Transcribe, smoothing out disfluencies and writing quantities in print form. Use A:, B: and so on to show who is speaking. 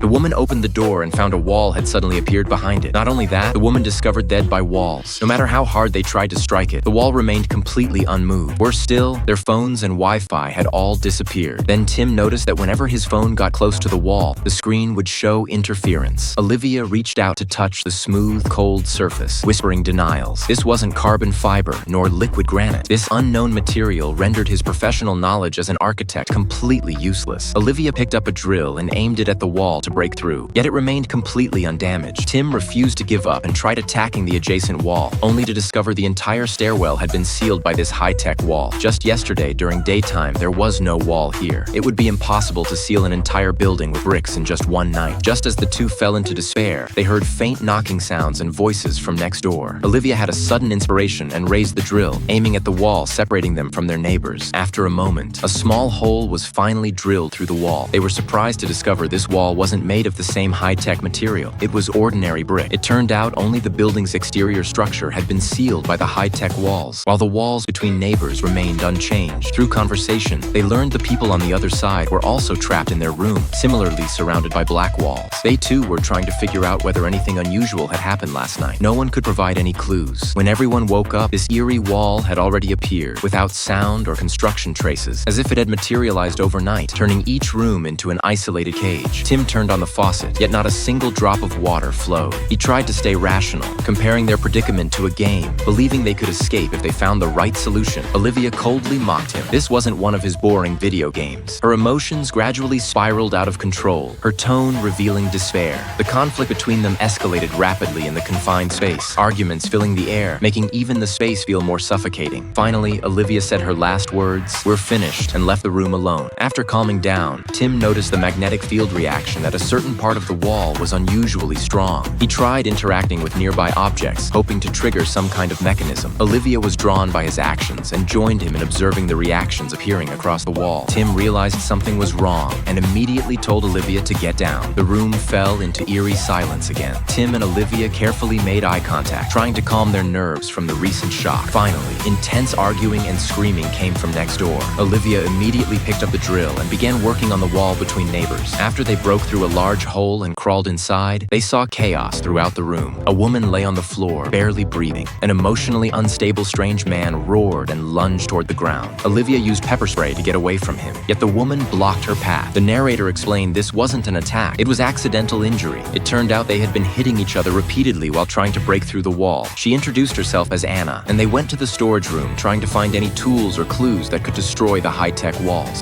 A: The woman opened the door and found a wall had suddenly appeared behind it. Not only that, the woman discovered dead by walls. No matter how hard they tried to strike it, the wall remained completely unmoved. Worse still, their phones and Wi-Fi had all disappeared. Then Tim noticed that whenever his phone got close to the wall, the screen would show interference. Olivia reached out to touch the smooth, cold surface, whispering denials. This wasn't carbon fiber, nor liquid granite. This unknown material rendered his professional knowledge as an architect completely useless. Olivia picked up a drill and aimed it at the wall to break through, yet it remained completely undamaged. Tim refused to give up and tried attacking the adjacent wall, only to discover the entire stairwell had been sealed by this high-tech wall. Just yesterday, during daytime, there was no wall here. It would be impossible to seal an entire building with bricks in just one night. Just as the two fell into despair, they heard faint knocking sounds and voices from next door. Olivia had a sudden inspiration and raised the drill, aiming at the wall separating them from their neighbors. After a moment, a small hole was finally drilled through the wall. They were surprised to discover this wall wasn't made of the same high-tech material. It was ordinary brick. It turned out only the building's exterior structure had been sealed by the high-tech walls, while the walls between neighbors remained unchanged. Through conversation, they learned the people on the other side were also trapped in their room, similarly surrounded by black walls. They too were trying to figure out whether anything unusual had happened last night. No one could provide any clues. When everyone woke up, this eerie wall had already appeared, without sound or construction traces, as if it had materialized overnight, turning each room into an isolated cage. Tim turned on the faucet, yet not a single drop of water flowed. He tried to stay rational, comparing their predicament to a game, believing they could escape if they found the right solution. Olivia coldly mocked him. This wasn't one of his boring video games. Her emotions gradually spiraled out of control, her tone revealing despair. The conflict between them escalated rapidly in the confined space, arguments filling the air, making even the space feel more suffocating. Finally, Olivia said her last words, "We're finished," and left the room alone. After calming down, Tim noticed the magnetic field reaction at a certain part of the wall was unusually strong. He tried interacting with nearby objects, hoping to trigger some kind of mechanism. Olivia was drawn by his actions and joined him in observing the reactions appearing across the wall. Tim realized something was wrong and immediately told Olivia to get down. The room fell into eerie silence again. Tim and Olivia carefully made eye contact, trying to calm their nerves from the recent shock. Finally, intense arguing and screaming came from next door. Olivia immediately picked up the drill and began working on the wall between neighbors. After they broke through a large hole and crawled inside, they saw chaos throughout the room. A woman lay on the floor, barely breathing. An emotionally unstable strange man roared and lunged toward the ground. Olivia used pepper spray to get away from him, yet the woman blocked her path. The narrator explained this wasn't an attack, it was accidental injury. It turned out they had been hitting each other repeatedly while trying to break through the wall. She introduced herself as Anna, and they went to the storage room trying to find any tools or clues that could destroy the high-tech walls.